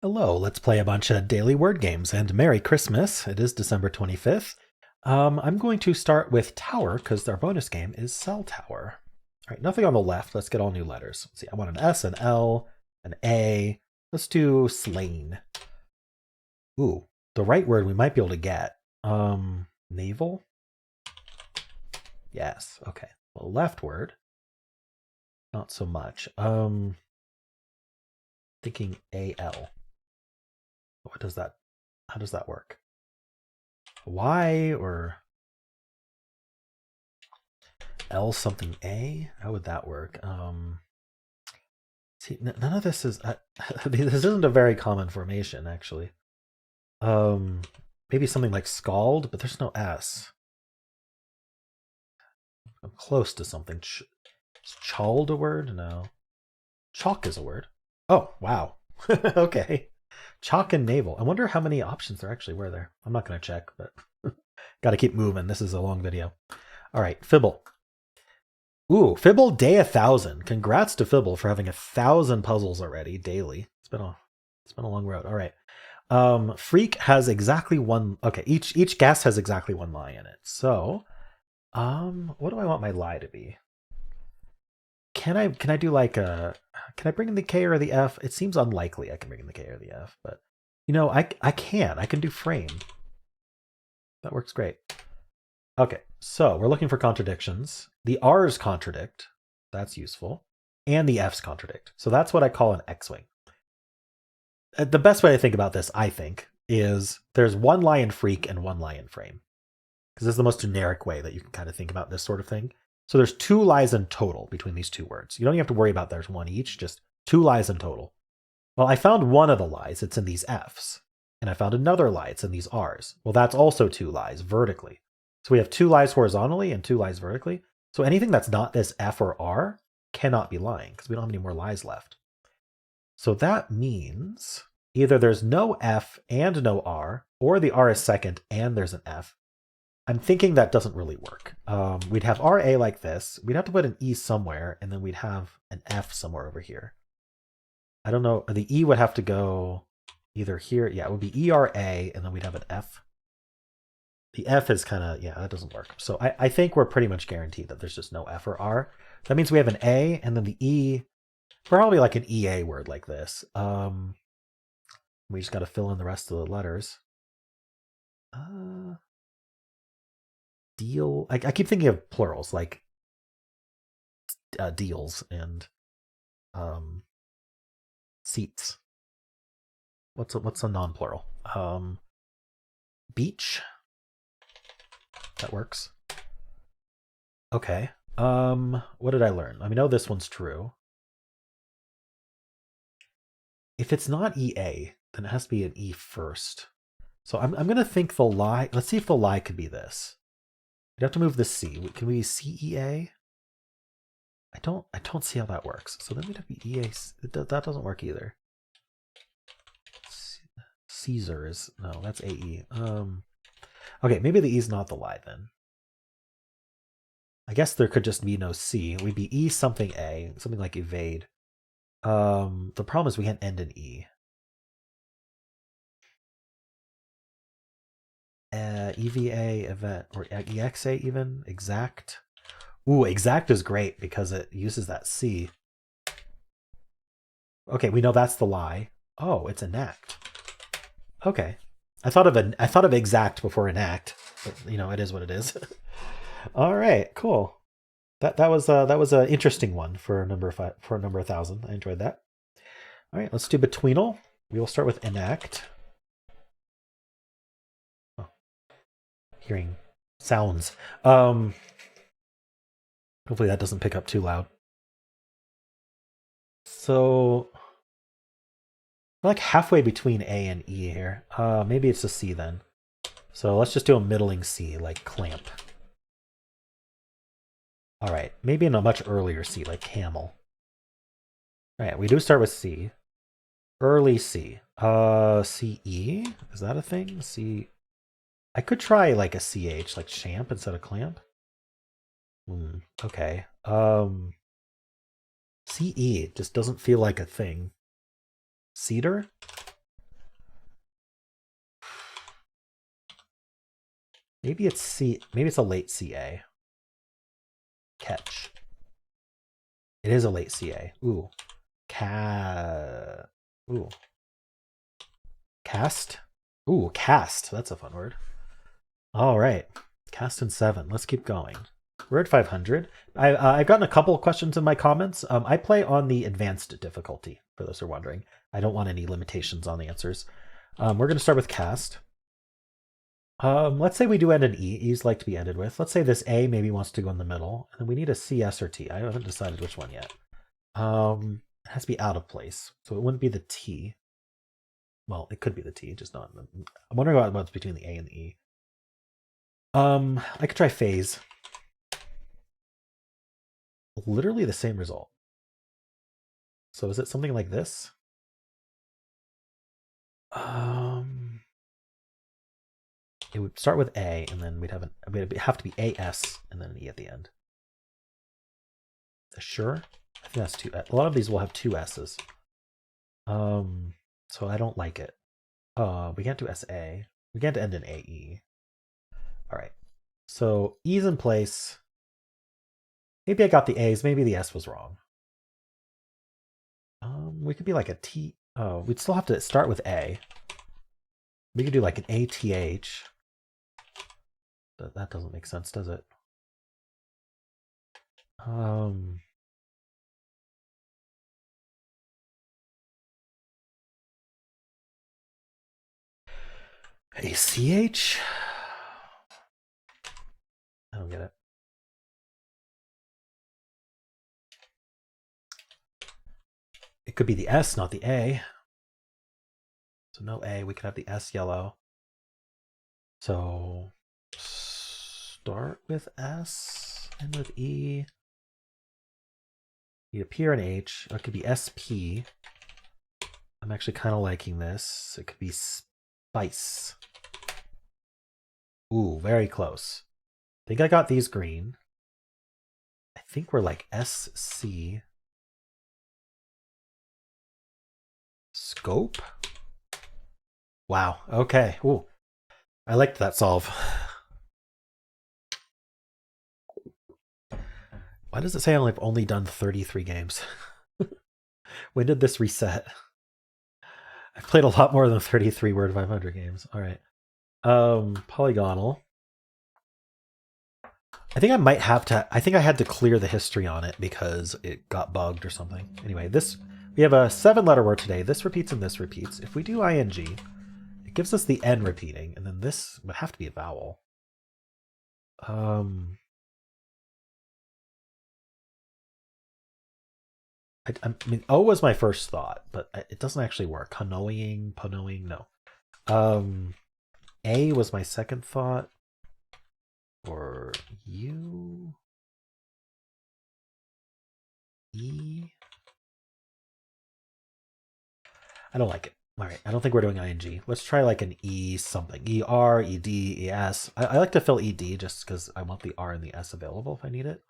Hello, let's play a bunch of daily word games and Merry Christmas. It is December 25th. I'm going to start with Tower because our bonus game is Cell Tower. All right, nothing on the left. Let's get all new letters. Let's see, I want an S, an L, an A. Let's do Slain. Ooh, the right word we might be able to get. Naval? Yes, okay. Well, left word, not so much. Thinking AL. What does that, how does that work? Y or L something A? How would that work? See, none of this is. This isn't a very common formation, actually. Um, Maybe something like Scald, but there's no S. I'm close to something. Is Chald a word? No. Chalk is a word. Oh, wow. Okay. Chalk and naval. I wonder how many options there actually were there. I'm not going to check, but got to keep moving. This is a long video. All right, Fibble. Ooh, Fibble day 1,000. Congrats to Fibble for having 1,000 puzzles already daily. It's been a long road. All right. Freak has exactly one. Okay, each guess has exactly one lie in it. So, what do I want my lie to be? Can I do like a? Can I bring in the K or the F? It seems unlikely I can bring in the K or the F, but I can. I can do frame. That works great. Okay, so we're looking for contradictions. The R's contradict. That's useful. And the F's contradict. So that's what I call an X-wing. The best way to think about this, I think, is there's one lie in freak and one lie in frame. Because this is the most generic way that you can kind of think about this sort of thing. So there's two lies in total between these two words. You don't even have to worry about there's one each, just two lies in total. Well, I found one of the lies. It's in these F's. And I found another lie. It's in these R's. Well, that's also two lies vertically. So we have two lies horizontally and two lies vertically. So anything that's not this F or R cannot be lying because we don't have any more lies left. So that means either there's no F and no R, or the R is second and there's an F. I'm thinking that doesn't really work. We'd have RA like this. We'd have to put an E somewhere, and then we'd have an F somewhere over here. I don't know. The E would have to go either here. Yeah, it would be ERA, and then we'd have an F. The F is kind of, yeah, that doesn't work. So I think we're pretty much guaranteed that there's just no F or R. That means we have an A, and then the E, probably like an EA word like this. We just got to fill in the rest of the letters. Deal. I keep thinking of plurals, like deals and seats. What's a non-plural? Beach. That works. Okay. What did I learn? I know this one's true. If it's not EA, then it has to be an E first. So I'm gonna think the lie. Let's see if the lie could be this. We'd have to move the C. Can we CEA? I don't see how that works. So then we'd have to be EA. That doesn't work either. Caesar is no, that's AE. Okay, maybe the E is not the lie then. I guess there could just be no C. We'd be E something A, something like evade. The problem is we can't end in E. EVA event or EXA even exact. Ooh, exact is great because it uses that C. Okay, we know that's the lie. Oh, it's enact. Okay, I thought of exact before enact, but it is what it is. All right, cool. That was an interesting one for a number 1,000. I enjoyed that. All right, let's do Betweenle. We will start with enact. Oh, hearing sounds. Hopefully that doesn't pick up too loud. So we're like halfway between A and E here. Maybe it's a C then. So let's just do a middling C, like clamp. All right, maybe in a much earlier C, like camel. All right, we do start with C. Early C. CE? Is that a thing? C. I could try like a CH, like champ instead of clamp. Okay. CE just doesn't feel like a thing. Cedar? Maybe it's C. Maybe it's a late CA. Catch. It is a late CA. Ooh. Ooh. Cast? Ooh, cast. That's a fun word. All right. Cast in 7. Let's keep going. We're at 500. I've gotten a couple of questions in my comments. I play on the advanced difficulty, for those who are wondering. I don't want any limitations on the answers. We're going to start with cast. Let's say we do end in E. E's like to be ended with. Let's say this A maybe wants to go in the middle. And then we need a C, S, or T. I haven't decided which one yet. It has to be out of place. So it wouldn't be the T. Well, it could be the T, just not. I'm wondering about what's between the A and the E. I could try phase. Literally the same result. So is it something like this? It would start with A, and then we'd have to be AS and then an E at the end. Sure? I think that's two. A lot of these will have two S's. So I don't like it. We can't do SA. We can't end in AE. All right. So E's in place. Maybe I got the A's. Maybe the S was wrong. We could be like a T. Oh, we'd still have to start with A. We could do like an ATH. But that doesn't make sense, does it? ACH? I don't get it. It could be the S, not the A. So no A, we could have the S yellow. So start with S, end with E. You appear in H. Or it could be SP. I'm actually kind of liking this. It could be spice. Ooh, very close. I think I got these green. I think we're like SC. Scope? Wow, okay. Ooh, I liked that solve. Why does it say I've only done 33 games? When did this reset? I've played a lot more than 33 Word 500 games. All right. Polygonle. I think I might have to, I think I had to clear the history on it because it got bugged or something. Anyway, we have a 7-letter word today. This repeats and this repeats. If we do ing, it gives us the N repeating, and then this would have to be a vowel. I mean, O was my first thought, but it doesn't actually work. Ponoing, no. A was my second thought. Or U, E. I don't like it. All right, I don't think we're doing ing. Let's try like an E something. ER, ED, ES. I like to fill ED just because I want the R and the S available if I need it.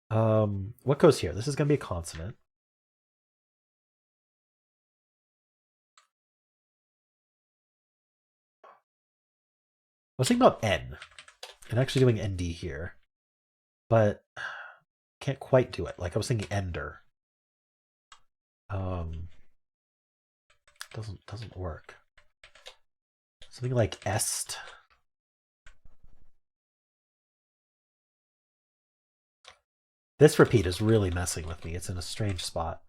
What goes here? This is going to be a consonant. I was thinking about N and actually doing ND here, but can't quite do it. Like I was thinking Ender. Doesn't work. Something like est. This repeat is really messing with me. It's in a strange spot.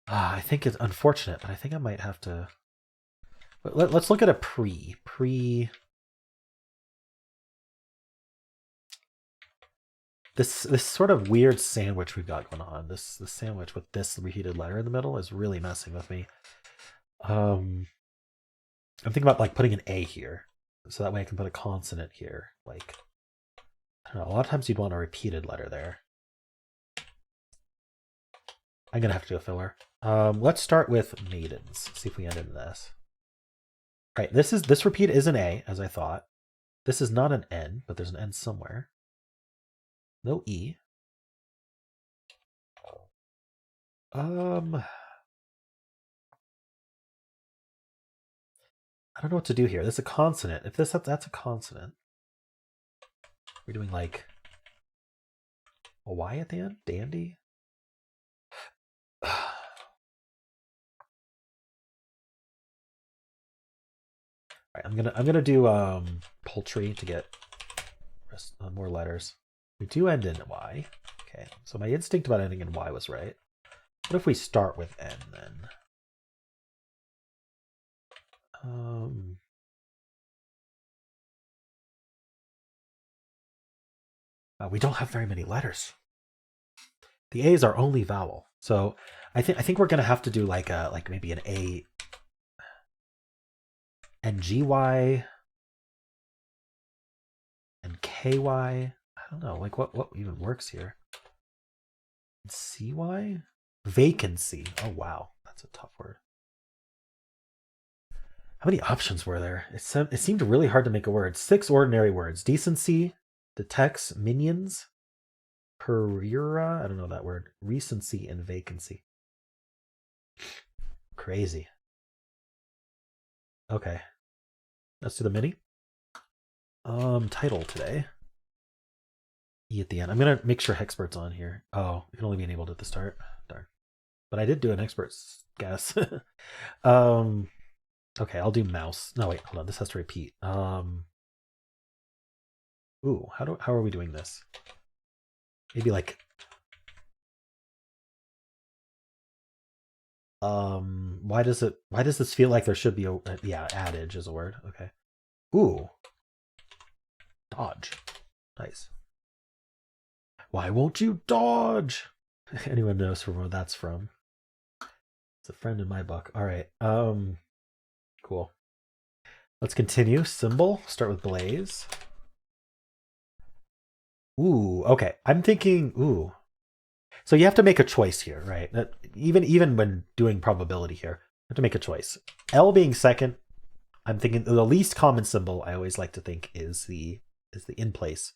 I think it's unfortunate, but I think I might have to. Let's look at a pre. This sort of weird sandwich we've got going on. This sandwich with this repeated letter in the middle is really messing with me. I'm thinking about like putting an A here, so that way I can put a consonant here. Like, I don't know. A lot of times you'd want a repeated letter there. I'm gonna have to do a filler. Let's start with maidens. See if we end in this. All right, this repeat is an A, as I thought. This is not an N, but there's an N somewhere. No E. I don't know what to do here. This is a consonant. If that's a consonant. We're doing like a Y at the end? Dandy? Alright, I'm gonna do poultry to get more letters. We do end in Y. Okay, so my instinct about ending in Y was right. What if we start with N then? We don't have very many letters. The A's are only vowel, so I think we're gonna have to do like maybe an A and GY and KY. I don't know, like what even works here? CY? Vacancy. Oh wow, that's a tough word. How many options were there? It seemed really hard to make a word. 6 ordinary words: decency, detects, minions, perura. I don't know that word. Recency and vacancy. Crazy. Okay, let's do the mini. Title today. E at the end. I'm gonna make sure Hexpert's on here. Oh, it can only be enabled at the start. Darn. But I did do an expert's guess. Okay, I'll do mouse. No, wait, hold on. This has to repeat. Ooh, how are we doing this? Maybe like why does this feel like there should be a yeah, adage is a word. Okay. Ooh. Dodge. Nice. Why won't you dodge? Anyone knows from where that's from? It's a friend in my book. All right. Cool. Let's continue. Symble. Start with blaze. Ooh, okay. I'm thinking, ooh. So you have to make a choice here, right? Even when doing probability here, you have to make a choice. L being second, I'm thinking the least common symbol I always like to think is the in place.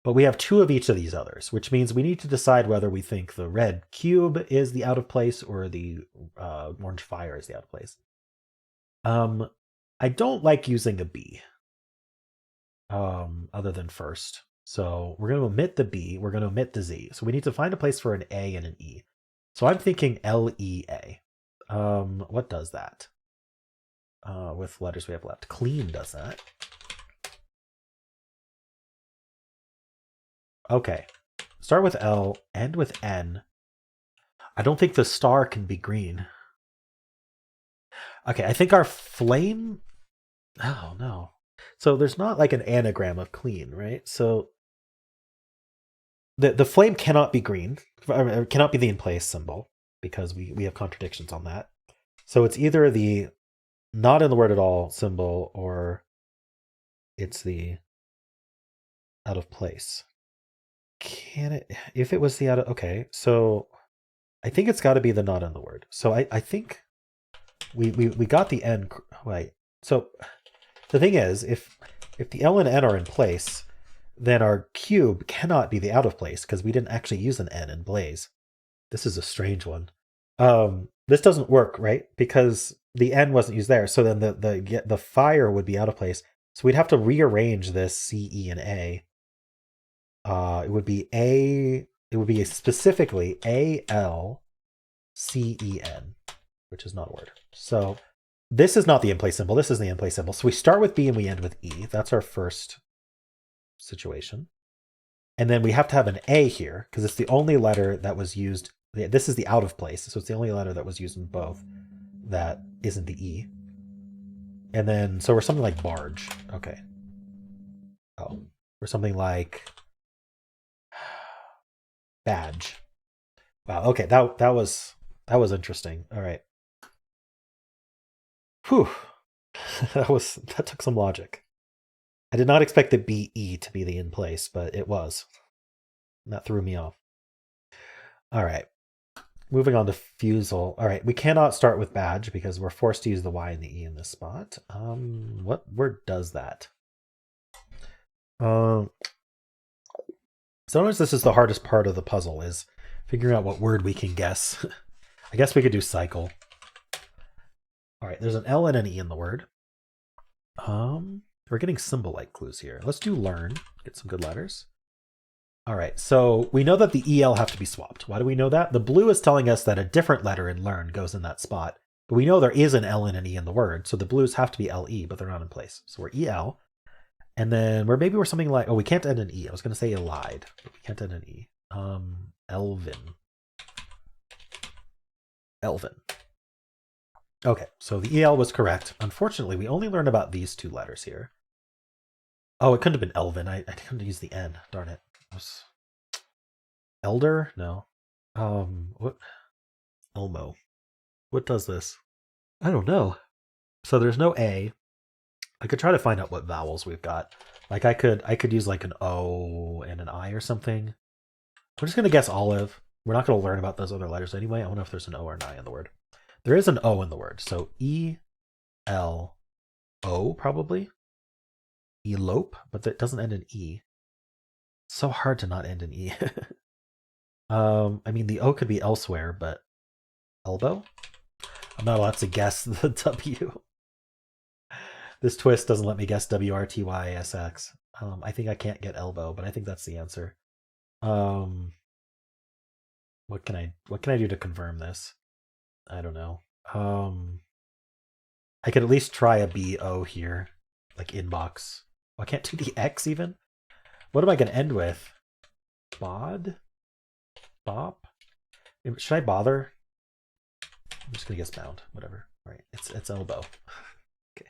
But we have 2 of each of these others, which means we need to decide whether we think the red cube is the out of place or the orange fire is the out of place. I don't like using a B other than first. So we're going to omit the B. We're going to omit the Z. So we need to find a place for an A and an E. So I'm thinking LEA. What does that? With letters we have left. Clean does that. Okay. Start with L, end with N. I don't think the star can be green. Okay, I think our flame... Oh, no. So there's not like an anagram of clean, right? So the flame cannot be green. It cannot be the in place symbol because we have contradictions on that. So it's either the not in the word at all symbol or it's the out of place. Can it, if it was the out of, okay, so I think it's got to be the not in the word. So I think we got the N right. So the thing is, if the L and N are in place, then our cube cannot be the out of place because we didn't actually use an N in blaze. This is a strange one. This doesn't work, right? Because the N wasn't used there. So then the fire would be out of place. So we'd have to rearrange this C, E, and A. It would be specifically ALCEN, which is not a word. So this is not the in place symbol. This is the in place symbol. So we start with B and we end with E. That's our first situation. And then we have to have an A here because it's the only letter that was used. This is the out of place. So it's the only letter that was used in both that isn't the E. And then, so we're something like barge. Okay. Oh, or something like badge. Wow. Okay. That was interesting. All right. Whew. that took some logic. I did not expect the BE to be the in place, but it was. And that threw me off. All right. Moving on to Fusele. All right. We cannot start with badge because we're forced to use the Y and the E in this spot. What word does that? Sometimes this is the hardest part of the puzzle, is figuring out what word we can guess. I guess we could do cycle. All right, there's an L and an E in the word. We're getting symbol-like clues here. Let's do learn. Get some good letters. All right, so we know that the EL have to be swapped. Why do we know that? The blue is telling us that a different letter in learn goes in that spot. But we know there is an L and an E in the word, so the blues have to be LE, but they're not in place. So we're EL. And then maybe we're something like, oh, we can't end an E. I was going to say elide, but we can't end an E. Elvin. Elvin. Okay, so the EL was correct. Unfortunately, we only learned about these two letters here. Oh, it couldn't have been Elvin. I didn't use the N. Darn it. Elder? No. What? Elmo. What does this? I don't know. So there's no A. I could try to find out what vowels we've got. Like I could use like an O and an I or something. I'm just gonna guess olive. We're not gonna learn about those other letters anyway. I wonder if there's an O or an I in the word. There is an O in the word. So E L O probably. Elope, but that doesn't end in E. So hard to not end in E. I mean the O could be elsewhere, but elbow? I'm not allowed to guess the W. This twist doesn't let me guess WRTYSX. I think I can't get elbow, but I think that's the answer. What can I do to confirm this? I don't know. I could at least try a BO here, like inbox. Oh, I can't do the X even. What am I going to end with? Bod? Bop? Should I bother? I'm just going to guess bound. Whatever. All right. It's elbow. Okay.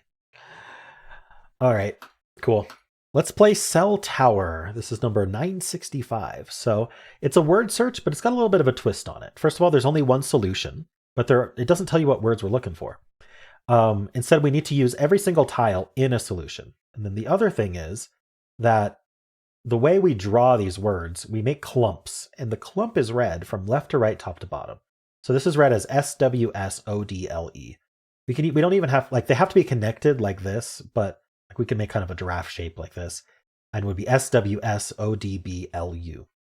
All right. Cool. Let's play Cell Tower. This is number 965. So it's a word search, but it's got a little bit of a twist on it. First of all, there's only one solution, but it doesn't tell you what words we're looking for. Instead, we need to use every single tile in a solution. And then the other thing is that the way we draw these words, we make clumps, and the clump is read from left to right, top to bottom. So this is read as SWSODLE. We don't even have, like, they have to be connected like this, but like we can make kind of a giraffe shape like this, and it would be SWSODBLU.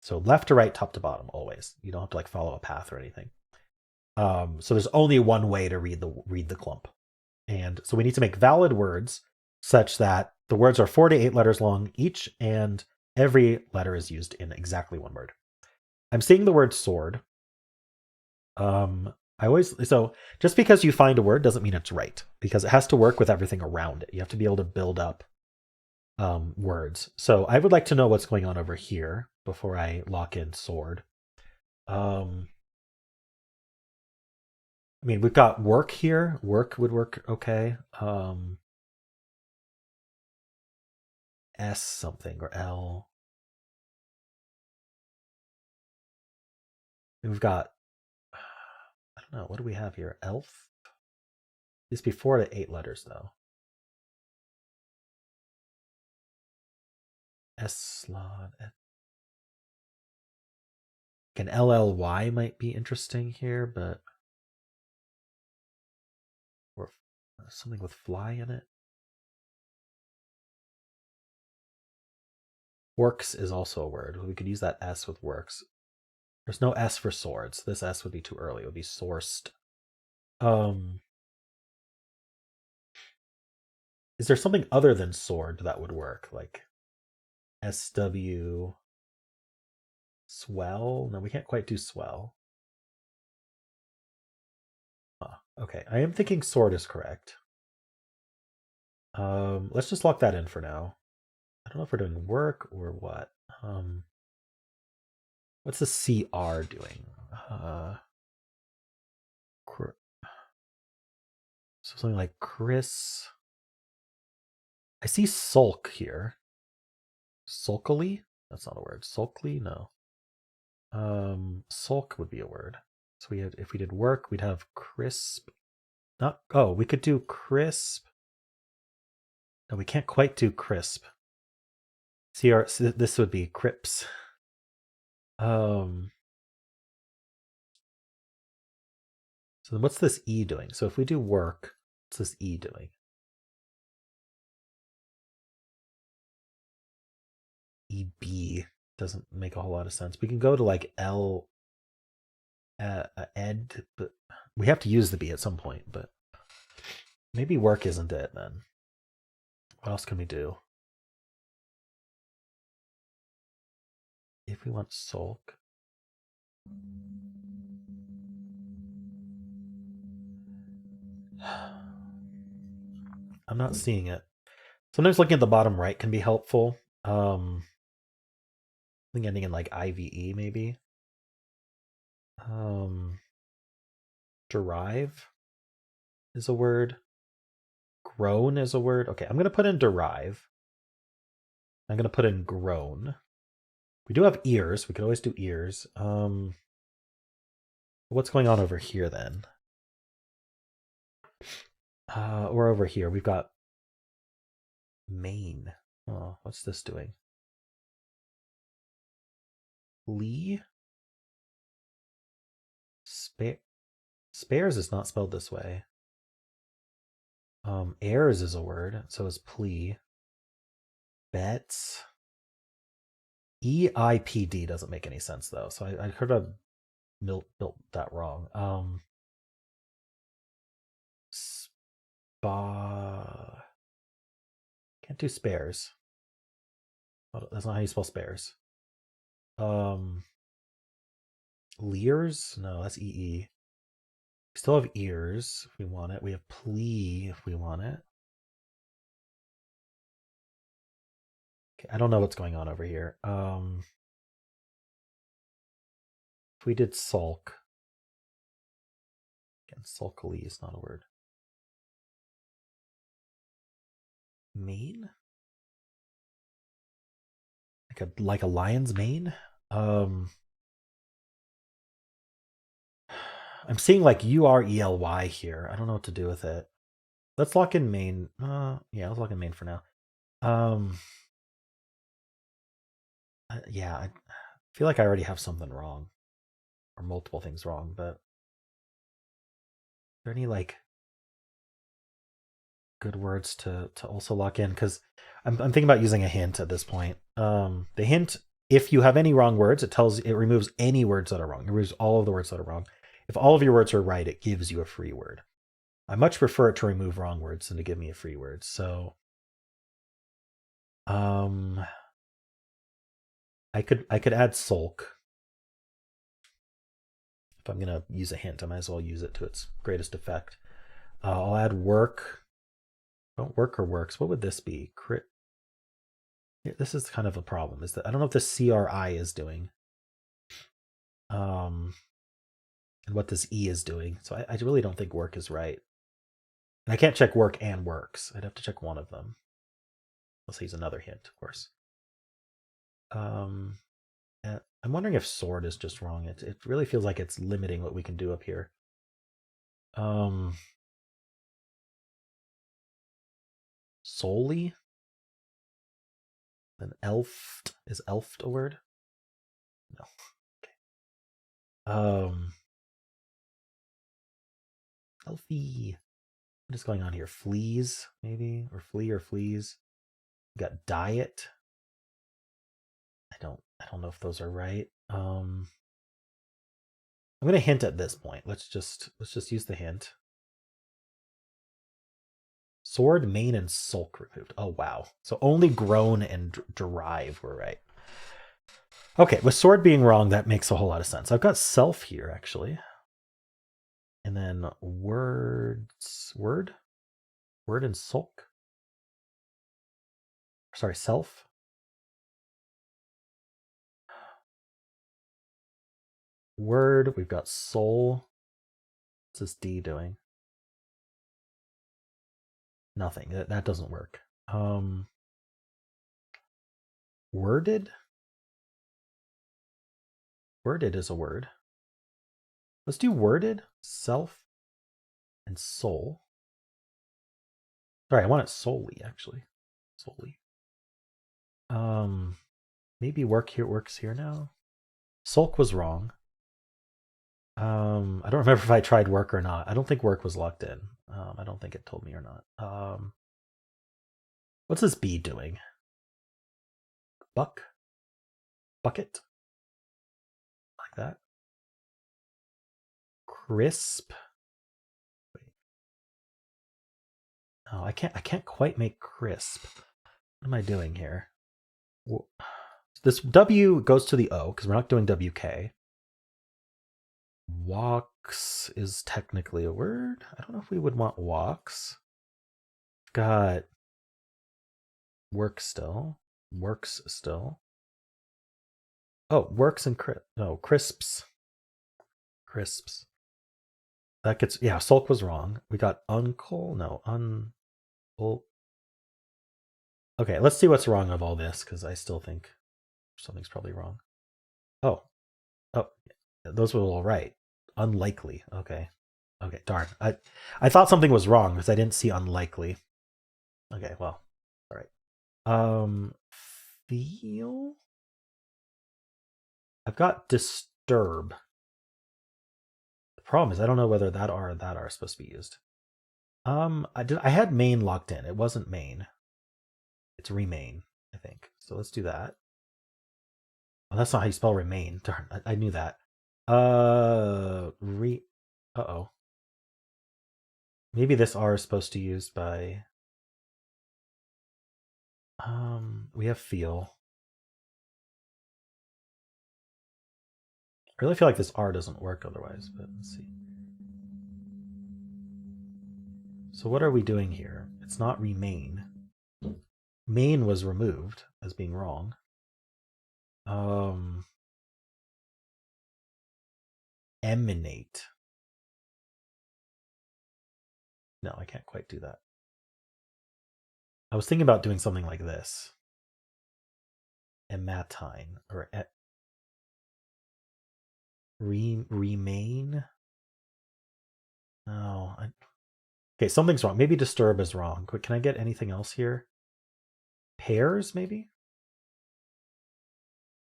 So left to right, top to bottom, always. You don't have to like follow a path or anything. So there's only one way to read the clump. And so we need to make valid words such that the words are 4 to 8 letters long each, and every letter is used in exactly one word. I'm seeing the word sword. So just because you find a word doesn't mean it's right, because it has to work with everything around it. You have to be able to build up words. So I would like to know what's going on over here before I lock in sword. I mean, we've got work here. Work would work okay. S something or L. We've got, I don't know, what do we have here? Elf? These be 4 to 8 letters though. S-slot. An LLY might be interesting here, but or something with fly in it. Works is also a word. We could use that S with works. There's no S for swords. This S would be too early. It would be sourced. Is there something other than sword that would work? Like SW swell? No, we can't quite do swell. Okay, I am thinking sword is correct. Let's just lock that in for now. I don't know if we're doing work or what. What's the CR doing? So something like Chris. I see sulk here. Sulkily? That's not a word. Sulkly? No. Sulk would be a word. So if we did work, we'd have crisp. We could do crisp. No, we can't quite do crisp. This would be crips. So then what's this E doing? So if we do work, what's this E doing? EB doesn't make a whole lot of sense. We can go to like L, ed, but we have to use the B at some point, but maybe work isn't it then. What else can we do? If we want sulk. I'm not seeing it. Sometimes looking at the bottom right can be helpful. I think ending in like IVE maybe. Derive is a word. Groan is a word. Okay, I'm going to put in derive. I'm going to put in groan. We do have ears. We could always do ears. What's going on over here then? Or over here, we've got main. Oh, what's this doing? Lee? Spares is not spelled this way. Airs is a word, so is plea. Bets. EIPD doesn't make any sense though, so I could have built that wrong. Spa. Can't do spares. That's not how you spell spares. Leers? No, that's EE. We still have ears if we want it. We have plea if we want it. Okay, I don't know what's going on over here. If we did sulk. Again, sulkily is not a word. Mane? Like a lion's mane? I'm seeing like URELY here. I don't know what to do with it. Let's lock in main. Yeah, let's lock in main for now. Yeah, I feel like I already have something wrong. Or multiple things wrong, but... Are there any like good words to also lock in? Because I'm thinking about using a hint at this point. The hint, if you have any wrong words, it removes any words that are wrong. It removes all of the words that are wrong. If all of your words are right, it gives you a free word. I much prefer it to remove wrong words than to give me a free word. So I could add sulk. If I'm gonna use a hint, I might as well use it to its greatest effect. I'll add work. Don't work or works. What would this be? Crit. Yeah, this is kind of a problem. Is that I don't know what this CRI is doing. And what this E is doing. So I really don't think work is right. And I can't check work and works. I'd have to check one of them. Let's use another hint, of course. I'm wondering if sword is just wrong. It really feels like it's limiting what we can do up here. Solely? Then elfed. Is elfed a word? No. Okay. Elfie. What is going on here? Fleas, maybe? Or flea or fleas. We got diet. I don't know if those are right. I'm gonna hint at this point. Let's just use the hint. Sword, main, and sulk removed. Oh wow. So only groan and derive were right. Okay, with sword being wrong, that makes a whole lot of sense. I've got self here actually. And then words, word and sulk. Sorry, self. Word, we've got soul. What's this D doing? Nothing. That doesn't work. Worded? Worded is a word. Let's do worded, self, and soul. Sorry, I want it solely, actually. Solely. Maybe works here now. Sulk was wrong. I don't remember if I tried work or not. I don't think work was locked in. I don't think it told me or not. What's this B doing? Bucket? Like that. Crisp. Wait. Oh, I can't quite make crisp. What am I doing here? This W goes to the O because we're not doing WK. Walks is technically a word. I don't know if we would want walks. Got works still. Works still. Oh, works and crisps. Crisps. That gets, yeah, sulk was wrong. We got uncle. No, okay, let's see what's wrong of all this because I still think something's probably wrong. Oh, those were all right. Unlikely. Okay. Okay, darn. I thought something was wrong because I didn't see unlikely. Okay, well, all right. Feel. I've got disturb. The problem is I don't know whether that R and that R is supposed to be used. I had main locked in. It wasn't main. It's remain, I think. So let's do that. Oh, that's not how you spell remain. Darn, I knew that. Uh-oh. Maybe this R is supposed to be used by we have feel. I really feel like this R doesn't work otherwise, but let's see. So what are we doing here? It's not remain. Main was removed as being wrong. Emanate. No, I can't quite do that. I was thinking about doing something like this. Ematine or remain. No. Okay, something's wrong. Maybe disturb is wrong. Can I get anything else here? Pairs, maybe?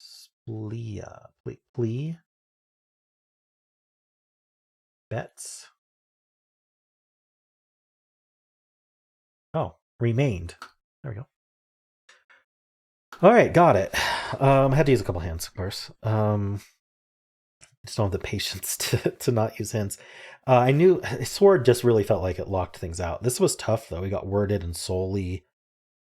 Splea. Plea. Bets. Oh, remained. There we go. All right, got it. I had to use a couple hands, of course. Just don't have the patience to not use hands. I knew sword just really felt like it locked things out. This was tough though. We got worded and solely.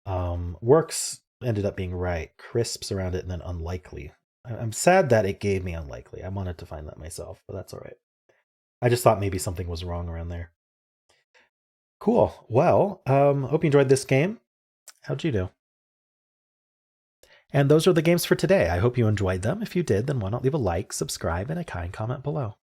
Works ended up being right. Crisps around it and then unlikely. I'm sad that it gave me unlikely. I wanted to find that myself, but that's all right. I just thought maybe something was wrong around there. Cool. Well, hope you enjoyed this game. How'd you do? And those are the games for today. I hope you enjoyed them. If you did, then why not leave a like, subscribe, and a kind comment below.